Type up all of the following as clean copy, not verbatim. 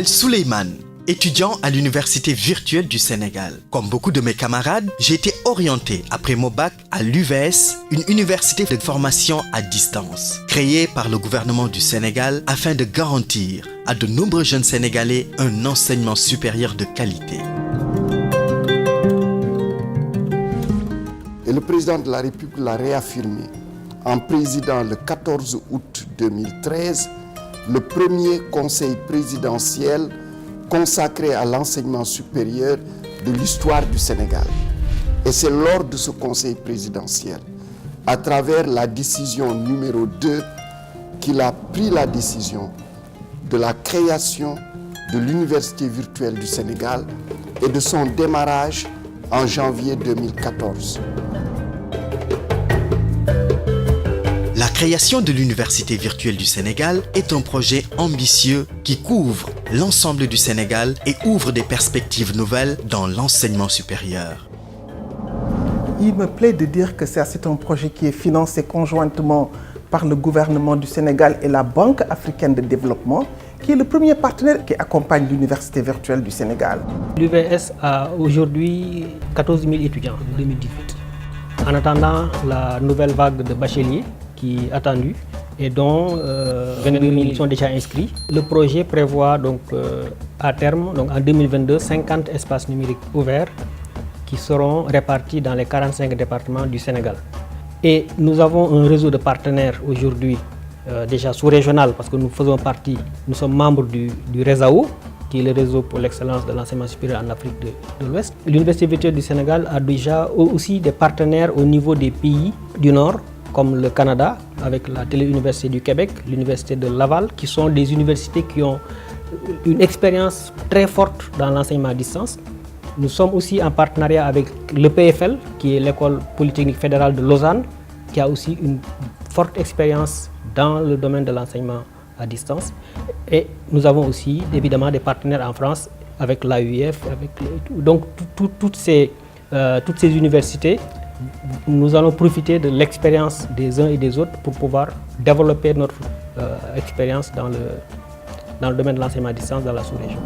m'appelle Souleymane, étudiant à l'Université virtuelle du Sénégal. Comme beaucoup de mes camarades, j'ai été orienté après mon bac à l'UVS, une université de formation à distance, créée par le gouvernement du Sénégal afin de garantir à de nombreux jeunes Sénégalais un enseignement supérieur de qualité. Et le président de la République l'a réaffirmé en présidant le 14 août 2013 le premier conseil présidentiel consacré à l'enseignement supérieur de l'histoire du Sénégal. Et c'est lors de ce conseil présidentiel, à travers la décision numéro 2, qu'il a pris la décision de la création de l'Université virtuelle du Sénégal et de son démarrage en janvier 2014. La création de l'Université virtuelle du Sénégal est un projet ambitieux qui couvre l'ensemble du Sénégal et ouvre des perspectives nouvelles dans l'enseignement supérieur. Il me plaît de dire que c'est un projet qui est financé conjointement par le gouvernement du Sénégal et la Banque africaine de développement, qui est le premier partenaire qui accompagne l'Université virtuelle du Sénégal. L'UVS a aujourd'hui 14 000 étudiants en 2018. En attendant la nouvelle vague de bacheliers qui est attendue et dont 22 000 sont déjà inscrits. Le projet prévoit donc à terme, donc en 2022, 50 espaces numériques ouverts qui seront répartis dans les 45 départements du Sénégal. Et nous avons un réseau de partenaires aujourd'hui déjà sous-régional parce que nous faisons partie, nous sommes membres du RESAO, qui est le réseau pour l'excellence de l'enseignement supérieur en Afrique de l'Ouest. L'Université virtuelle du Sénégal a déjà aussi des partenaires au niveau des pays du Nord, comme le Canada, avec la Télé-Université du Québec, l'Université de Laval, qui sont des universités qui ont une expérience très forte dans l'enseignement à distance. Nous sommes aussi en partenariat avec l'EPFL, qui est l'École polytechnique fédérale de Lausanne, qui a aussi une forte expérience dans le domaine de l'enseignement à distance. Et nous avons aussi évidemment des partenaires en France, avec l'AUF, donc toutes ces universités. Nous allons profiter de l'expérience des uns et des autres pour pouvoir développer notre expérience dans le domaine de l'enseignement à distance dans la sous-région.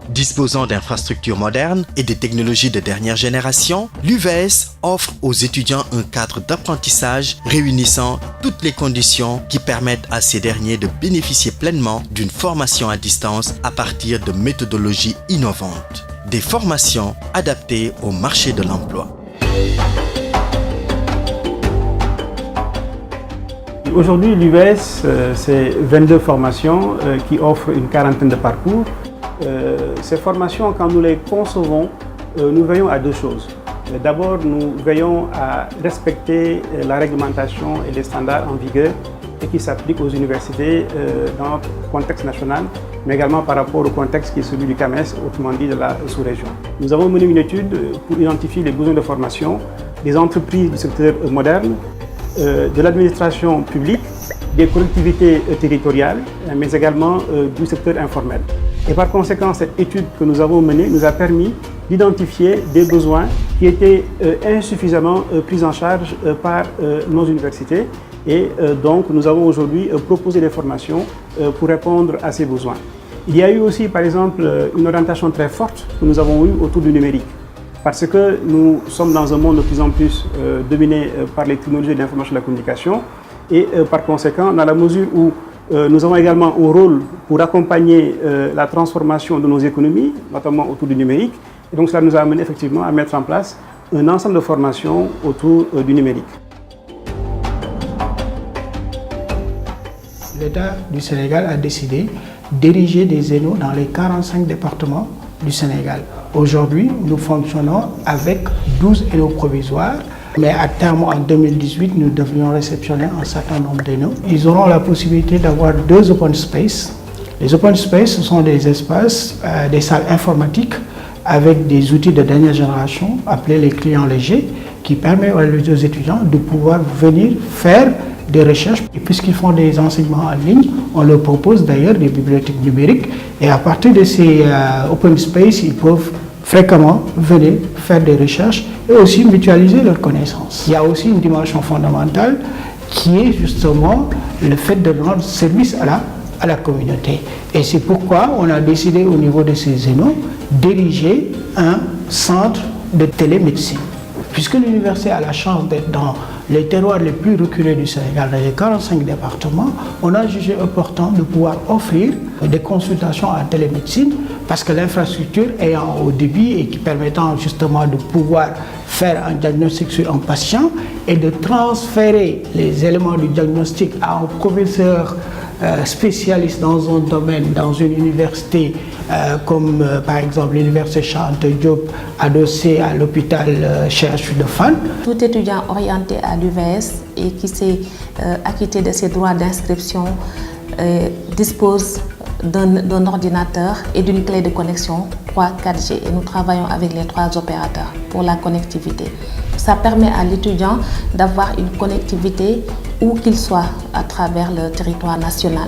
Disposant d'infrastructures modernes et de technologies de dernière génération, l'UVS offre aux étudiants un cadre d'apprentissage réunissant toutes les conditions qui permettent à ces derniers de bénéficier pleinement d'une formation à distance à partir de méthodologies innovantes. Des formations adaptées au marché de l'emploi. Aujourd'hui, l'UVS, c'est 22 formations qui offrent une quarantaine de parcours. Ces formations, quand nous les concevons, nous veillons à deux choses. D'abord, nous veillons à respecter la réglementation et les standards en vigueur et qui s'appliquent aux universités dans notre contexte national, mais également par rapport au contexte qui est celui du CAMES, autrement dit de la sous-région. Nous avons mené une étude pour identifier les besoins de formation des entreprises du secteur moderne, de l'administration publique, des collectivités territoriales, mais également du secteur informel. Et par conséquent, cette étude que nous avons menée nous a permis d'identifier des besoins qui étaient insuffisamment pris en charge par nos universités. Et donc, nous avons aujourd'hui proposé des formations pour répondre à ces besoins. Il y a eu aussi, par exemple, une orientation très forte que nous avons eue autour du numérique. Parce que nous sommes dans un monde de plus en plus dominé par les technologies de l'information et de la communication. Et par conséquent, dans la mesure où nous avons également un rôle pour accompagner la transformation de nos économies, notamment autour du numérique. Et donc cela nous a amené effectivement à mettre en place un ensemble de formations autour du numérique. L'État du Sénégal a décidé d'ériger des ENO dans les 45 départements du Sénégal. Aujourd'hui, nous fonctionnons avec 12 ENO provisoires, mais à terme en 2018, nous devrions réceptionner un certain nombre d'ENO. Ils auront la possibilité d'avoir 2 open space. Les open space, ce sont des espaces, des salles informatiques avec des outils de dernière génération, appelés les clients légers, qui permettent aux étudiants de pouvoir venir faire des recherches. Et puisqu'ils font des enseignements en ligne, on leur propose d'ailleurs des bibliothèques numériques. Et à partir de ces open space, ils peuvent fréquemment venir faire des recherches et aussi mutualiser leurs connaissances. Il y a aussi une dimension fondamentale qui est justement le fait de rendre service à la à la communauté. Et c'est pourquoi on a décidé au niveau de ces zénos d'ériger un centre de télémédecine. Puisque l'université a la chance d'être dans les terroirs les plus reculés du Sénégal, dans les 45 départements, on a jugé opportun de pouvoir offrir des consultations en télémédecine parce que l'infrastructure ayant au débit et qui permettant justement de pouvoir faire un diagnostic sur un patient et de transférer les éléments du diagnostic à un professeur spécialiste dans un domaine, dans une université comme par exemple l'université Cheikh Anta Diop adossée à l'hôpital CHU de Fann. Tout étudiant orienté à l'UVS et qui s'est acquitté de ses droits d'inscription dispose d'un ordinateur et d'une clé de connexion 3-4G et nous travaillons avec les 3 opérateurs pour la connectivité. Ça permet à l'étudiant d'avoir une connectivité où qu'il soit à travers le territoire national.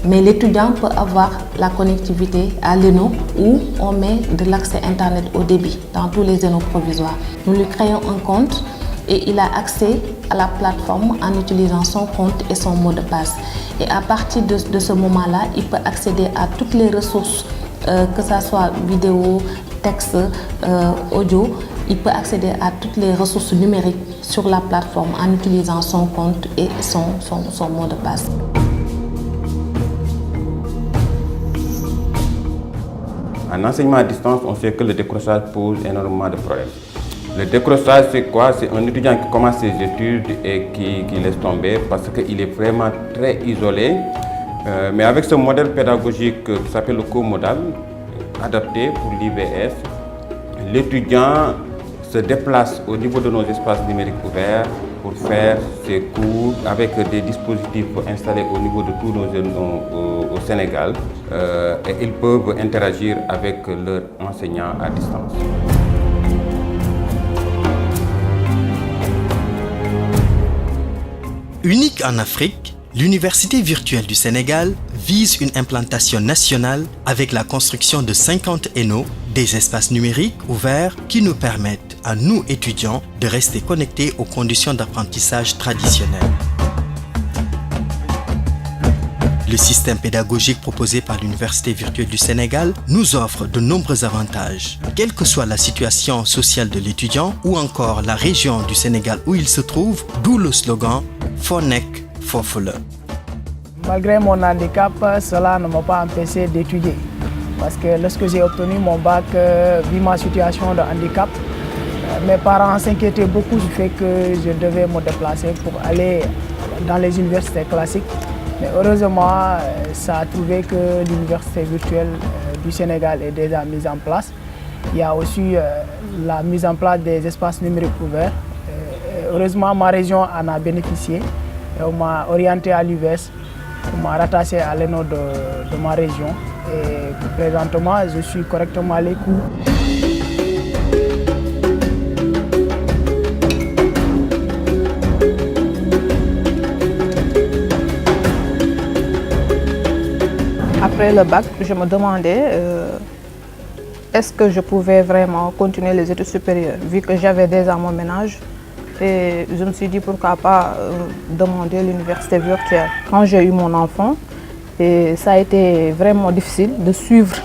Mais l'étudiant peut avoir la connectivité à l'ENO où on met de l'accès Internet au débit dans tous les ENO provisoires. Nous lui créons un compte et il a accès à la plateforme en utilisant son compte et son mot de passe. Et à partir de ce moment-là, il peut accéder à toutes les ressources, que ce soit vidéo, texte, audio. Il peut accéder à toutes les ressources numériques sur la plateforme en utilisant son compte et son mot de passe. En enseignement à distance, on sait que le décrochage pose énormément de problèmes. Le décrochage, c'est quoi? C'est un étudiant qui commence ses études et qui laisse tomber parce qu'il est vraiment très isolé. Mais avec ce modèle pédagogique qui s'appelle le co-modal, adapté pour l'IVS, l'étudiant se déplace au niveau de nos espaces numériques ouverts pour faire ses cours avec des dispositifs installés au niveau de tous nos zones au Sénégal et ils peuvent interagir avec leurs enseignants à distance. Unique en Afrique, l'Université virtuelle du Sénégal vise une implantation nationale avec la construction de 50 ENO, des espaces numériques ouverts qui nous permettent à nous étudiants de rester connectés aux conditions d'apprentissage traditionnelles. Le système pédagogique proposé par l'Université virtuelle du Sénégal nous offre de nombreux avantages. Quelle que soit la situation sociale de l'étudiant ou encore la région du Sénégal où il se trouve, d'où le slogan « Fonek Fofule ». Malgré mon handicap, cela ne m'a pas empêché d'étudier. Parce que lorsque j'ai obtenu mon bac, vu ma situation de handicap, mes parents s'inquiétaient beaucoup du fait que je devais me déplacer pour aller dans les universités classiques. Mais heureusement, ça a trouvé que l'Université virtuelle du Sénégal est déjà mise en place. Il y a aussi la mise en place des espaces numériques ouverts. Heureusement, ma région en a bénéficié. Et on m'a orienté à l'UVS, on m'a rattaché à l'ENO de ma région. Et présentement, je suis correctement les cours. Après le bac, je me demandais est-ce que je pouvais vraiment continuer les études supérieures, vu que j'avais déjà mon ménage. Et je me suis dit pourquoi pas demander l'université virtuelle. Quand j'ai eu mon enfant, et ça a été vraiment difficile de suivre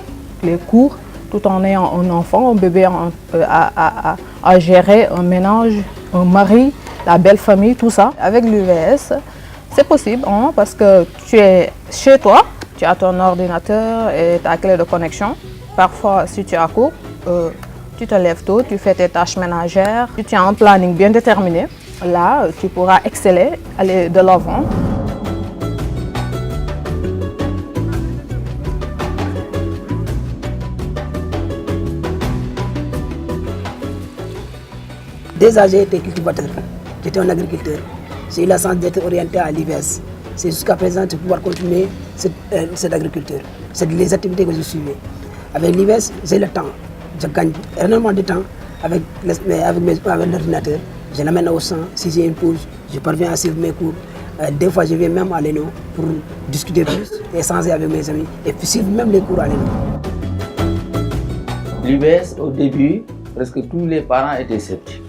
les cours tout en ayant un enfant, un bébé à gérer, un ménage, un mari, la belle famille, tout ça. Avec l'UVS, c'est possible hein, parce que tu es chez toi. Tu as ton ordinateur et ta clé de connexion. Parfois, si tu as cours, tu te lèves tôt, tu fais tes tâches ménagères. Si tu as un planning bien déterminé, là, tu pourras exceller, aller de l'avant. Déjà, j'ai été cultivateur. J'étais un agriculteur. J'ai eu la chance d'être orienté à l'IVS. C'est jusqu'à présent de pouvoir continuer cette agriculture. C'est les activités que je suivais. Avec l'IVS, j'ai le temps. Je gagne énormément de temps avec l'ordinateur. Je l'amène au centre. Si j'ai une pause, je parviens à suivre mes cours. Des fois, je viens même à l'ENO pour discuter plus, échanger avec mes amis et suivre même les cours à l'ENO. L'IVS, au début, presque tous les parents étaient sceptiques.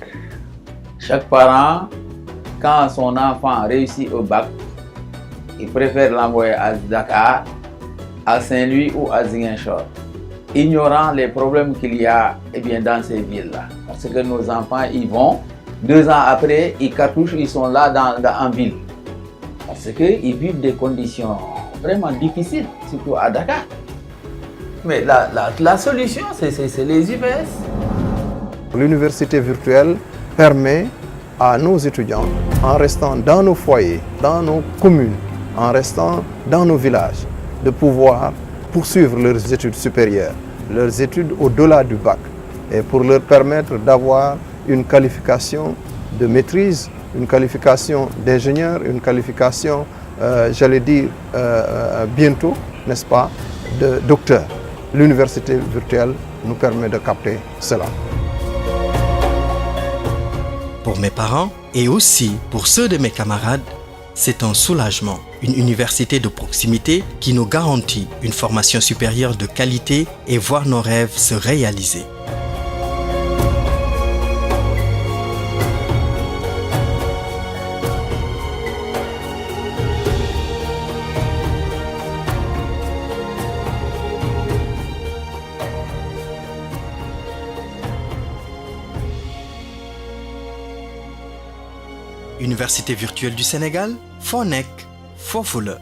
Chaque parent, quand son enfant réussit au bac, il préfère l'envoyer à Dakar à Saint-Louis ou à Ziguinchor, ignorant les problèmes qu'il y a dans ces villes-là. Parce que nos enfants y vont, 2 ans après, ils cartouchent, ils sont là en ville. Parce qu'ils vivent des conditions vraiment difficiles, surtout à Dakar. Mais la solution, c'est les UVS. L'université virtuelle permet à nos étudiants, en restant dans nos foyers, dans nos communes, en restant dans nos villages, de pouvoir poursuivre leurs études supérieures, leurs études au-delà du bac, et pour leur permettre d'avoir une qualification de maîtrise, une qualification d'ingénieur, une qualification, j'allais dire bientôt, n'est-ce pas, de docteur. L'université virtuelle nous permet de capter cela. Pour mes parents et aussi pour ceux de mes camarades, c'est un soulagement. Une université de proximité qui nous garantit une formation supérieure de qualité et voir nos rêves se réaliser. Université virtuelle du Sénégal, Fonek, Fofule.